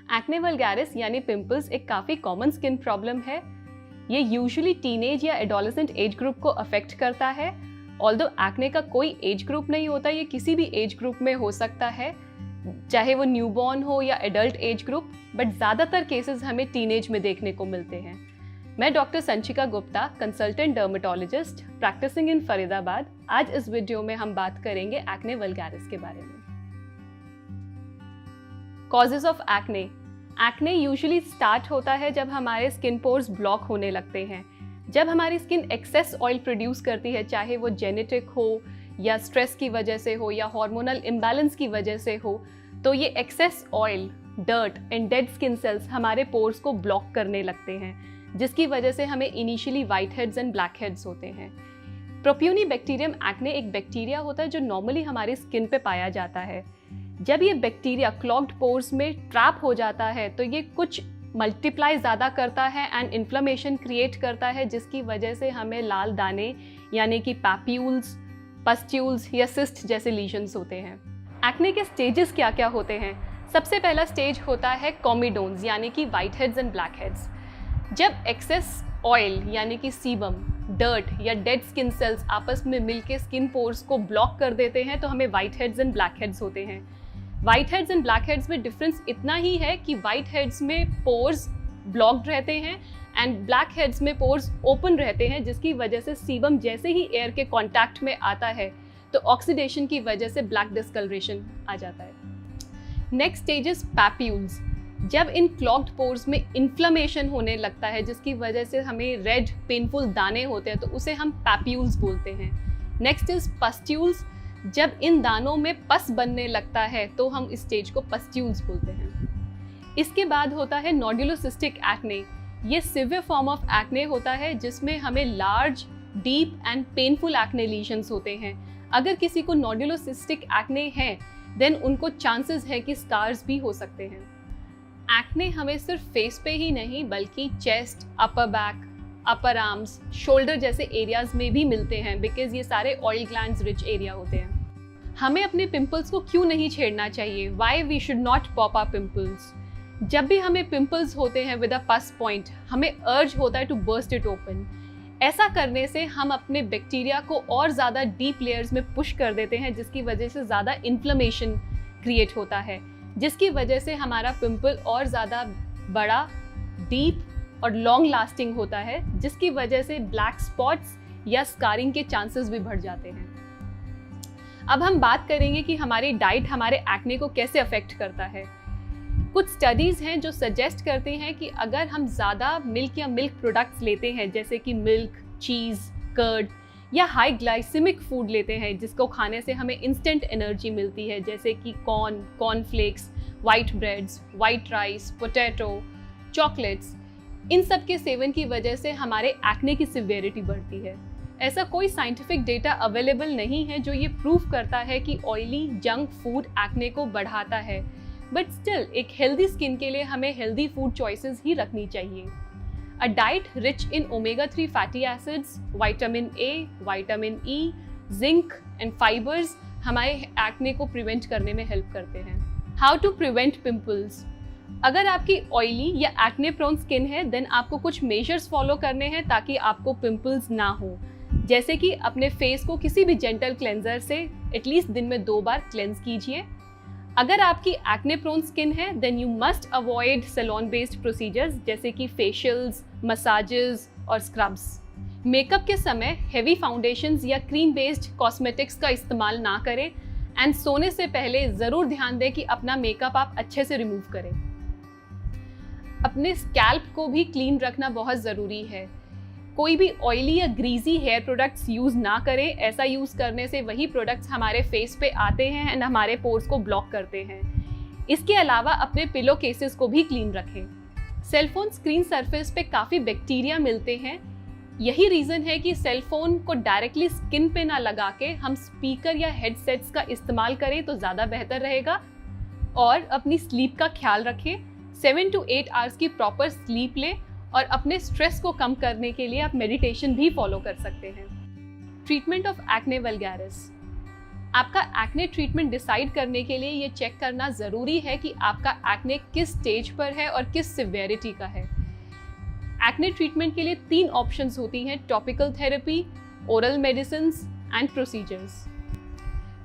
Acne vulgaris यानी pimples एक काफ़ी कॉमन स्किन प्रॉब्लम है। ये यूजुअली टीनेज या एडोलेसेंट एज ग्रुप को अफेक्ट करता है। ऑल्दो एक्ने का कोई एज ग्रुप नहीं होता, ये किसी भी एज ग्रुप में हो सकता है, चाहे वो न्यूबॉर्न हो या एडल्ट एज ग्रुप, बट ज़्यादातर केसेस हमें टीनेज में देखने को मिलते हैं। मैं doctor Sanchika Gupta, consultant dermatologist practising in Faridabad. आज इस वीडियो में हम बात करेंगे एक्ने वल्गैरिस के बारे में। Causes of acne. Acne usually start होता है जब हमारे स्किन पोर्स ब्लॉक होने लगते हैं। जब हमारी स्किन एक्सेस ऑयल प्रोड्यूस करती है, चाहे वो जेनेटिक हो या स्ट्रेस की वजह से हो या हार्मोनल इम्बैलेंस की वजह से हो, तो ये excess oil, dirt and dead skin cells हमारे पोर्स को ब्लॉक करने लगते हैं, जिसकी वजह से हमें initially white heads and black heads होते हैं। प्रोप्यूनिबैक्टीरियम एक्ने एक बैक्टीरिया होता है जो नॉर्मली हमारी स्किन पे पाया जाता है। जब ये बैक्टीरिया क्लॉग्ड पोर्स में ट्रैप हो जाता है तो ये कुछ मल्टीप्लाई ज़्यादा करता है एंड इन्फ्लेमेशन क्रिएट करता है, जिसकी वजह से हमें लाल दाने यानी कि पैप्यूल्स, पस्ट्यूल्स या सिस्ट जैसे लीजन्स होते हैं। एक्ने के स्टेजेस क्या क्या होते हैं? सबसे पहला स्टेज होता है कॉमीडोन्स यानी कि white heads and black heads. जब एक्सेस ऑयल यानी कि सीबम, डर्ट या डेड स्किन सेल्स आपस में मिलकर स्किन पोर्स को ब्लॉक कर देते हैं तो हमें white heads and black heads होते हैं। White heads and black heads में डिफरेंस इतना ही है कि व्हाइट हेड्स में पोर्स ब्लॉक्ड रहते हैं एंड ब्लैक हेड्स में पोर्स ओपन रहते हैं, जिसकी वजह से सीबम जैसे ही एयर के कांटेक्ट में आता है तो ऑक्सीडेशन की वजह से ब्लैक डिस्कलरेशन आ जाता है। Next stage is papules. जब इन क्लॉग्ड पोर्स में इन्फ्लेमेशन होने लगता है, जिसकी वजह से हमें रेड पेनफुल दाने होते हैं, तो उसे हम पैप्यूल्स बोलते हैं। Next is pustules. जब इन दानों में पस बनने लगता है तो हम इस स्टेज को पस्ट्यूल्स बोलते हैं। इसके बाद होता है नोडुलोसिस्टिक एक्ने। ये सिवियर फॉर्म ऑफ एक्ने होता है जिसमें हमें large, deep and painful acne lesions होते हैं। अगर किसी को नोडुलोसिस्टिक एक्ने है देन उनको चांसेस है कि स्कार्स भी हो सकते हैं। एक्ने हमें सिर्फ फेस पे ही नहीं बल्कि चेस्ट, अपर बैक, अपर आर्म्स, शोल्डर जैसे एरियाज में भी मिलते हैं, बिकॉज ये सारे ऑयल ग्लैंड्स रिच एरिया होते हैं। हमें अपने पिंपल्स को क्यों नहीं छेड़ना चाहिए? Why we should not pop our pimples? जब भी हमें पिंपल्स होते हैं विद अ पस पॉइंट, हमें अर्ज होता है टू बर्स्ट इट ओपन। ऐसा करने से हम अपने बैक्टीरिया को और ज़्यादा डीप लेयर्स में पुश कर देते हैं, जिसकी वजह से ज़्यादा इन्फ्लेमेशन क्रिएट होता है, जिसकी वजह से हमारा पिंपल और ज़्यादा बड़ा, डीप और लॉन्ग लास्टिंग होता है, जिसकी वजह से ब्लैक स्पॉट्स या स्कारिंग के चांसेस भी बढ़ जाते हैं। अब हम बात करेंगे कि हमारी डाइट हमारे एक्ने को कैसे अफेक्ट करता है। कुछ स्टडीज़ हैं जो सजेस्ट करते हैं कि अगर हम ज़्यादा मिल्क या मिल्क प्रोडक्ट्स लेते हैं, जैसे कि मिल्क, चीज़, कर्ड या हाई ग्लाइसेमिक फूड लेते हैं जिसको खाने से हमें इंस्टेंट एनर्जी मिलती है, जैसे कि cornflakes, white breads, white rice, potato, chocolates, इन सब के सेवन की वजह से हमारे एक्ने की सिवियरिटी बढ़ती है। ऐसा कोई साइंटिफिक डेटा अवेलेबल नहीं है जो ये प्रूव करता है कि ऑयली जंक फूड एक्ने को बढ़ाता है, बट स्टिल एक हेल्दी स्किन के लिए हमें हेल्दी फूड चॉइसेस ही रखनी चाहिए। A diet rich in omega 3 fatty acids, vitamin A, vitamin E, zinc and fibres हमारे एक्ने को प्रिवेंट करने में हेल्प करते हैं। How to prevent pimples? अगर आपकी ऑयली या एक्ने प्रोन स्किन है देन आपको कुछ मेजर्स फॉलो करने हैं ताकि आपको पिंपल्स ना हो, जैसे कि अपने फेस को किसी भी जेंटल क्लेंजर से एटलीस्ट दिन में 2 बार क्लेंज कीजिए। अगर आपकी एक्ने प्रोन स्किन है then you must avoid salon based procedures जैसे कि फेशियल्स, मसाजेस और स्क्रब्स। मेकअप के समय हेवी फाउंडेशंस या क्रीम बेस्ड कॉस्मेटिक्स का इस्तेमाल ना करें एंड सोने से पहले ज़रूर ध्यान दें कि अपना मेकअप आप अच्छे से रिमूव करें। अपने स्कैल्प को भी क्लीन रखना बहुत ज़रूरी है। कोई भी ऑयली या ग्रीजी हेयर प्रोडक्ट्स यूज़ ना करें। ऐसा यूज़ करने से वही प्रोडक्ट्स हमारे फेस पे आते हैं एंड हमारे पोर्स को ब्लॉक करते हैं। इसके अलावा अपने पिलो केसेस को भी क्लीन रखें। सेलफोन स्क्रीन सरफेस पे काफ़ी बैक्टीरिया मिलते हैं। यही रीज़न है कि सेलफोन को डायरेक्टली स्किन पे ना लगा के हम स्पीकर या हेडसेट्स का इस्तेमाल करें तो ज़्यादा बेहतर रहेगा। और अपनी स्लीप का ख्याल रखें। 7 to 8 आवर्स की प्रॉपर स्लीप लें और अपने स्ट्रेस को कम करने के लिए आप मेडिटेशन भी फॉलो कर सकते हैं। Treatment of acne vulgaris. आपका एक्ने ट्रीटमेंट डिसाइड करने के लिए ये चेक करना ज़रूरी है कि आपका एक्ने किस स्टेज पर है और किस सिवियरिटी का है। एक्ने ट्रीटमेंट के लिए 3 ऑप्शंस होती हैं: topical therapy, oral medicines and procedures.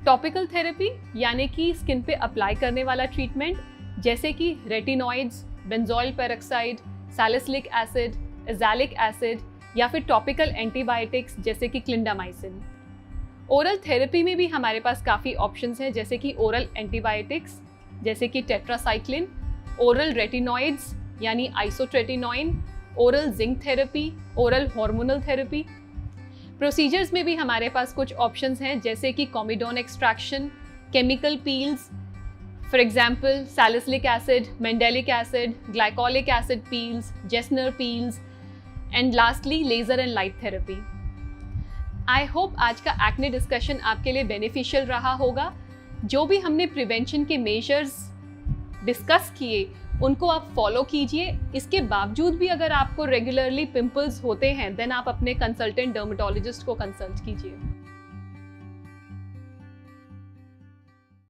Topical therapy यानी कि स्किन पे अप्लाई करने वाला ट्रीटमेंट, जैसे कि retinoids, benzoyl peroxide, salicylic acid, azelaic acid या फिर टॉपिकल एंटीबायोटिक्स जैसे कि क्लिंडामाइसिन। ओरल थेरेपी में भी हमारे पास काफ़ी ऑप्शंस हैं, जैसे कि ओरल एंटीबायोटिक्स जैसे कि टेट्रासाइक्लिन, ओरल रेटिनॉइड्स यानी isotretinoin, oral zinc therapy, oral hormonal therapy. Procedures में भी हमारे पास कुछ ऑप्शंस हैं, जैसे कि comedone extraction, chemical peels, for example salicylic acid, mandelic acid, glycolic acid peels, Jessner peels and lastly laser and light therapy. I hope आज का एक्ने डिस्कशन आपके लिए बेनिफिशियल रहा होगा। जो भी हमने प्रिवेंशन के मेजर्स डिस्कस किए उनको आप फॉलो कीजिए। इसके बावजूद भी अगर आपको रेगुलरली पिंपल्स होते हैं, देन आप अपने कंसल्टेंट डर्मेटोलॉजिस्ट को कंसल्ट कीजिए।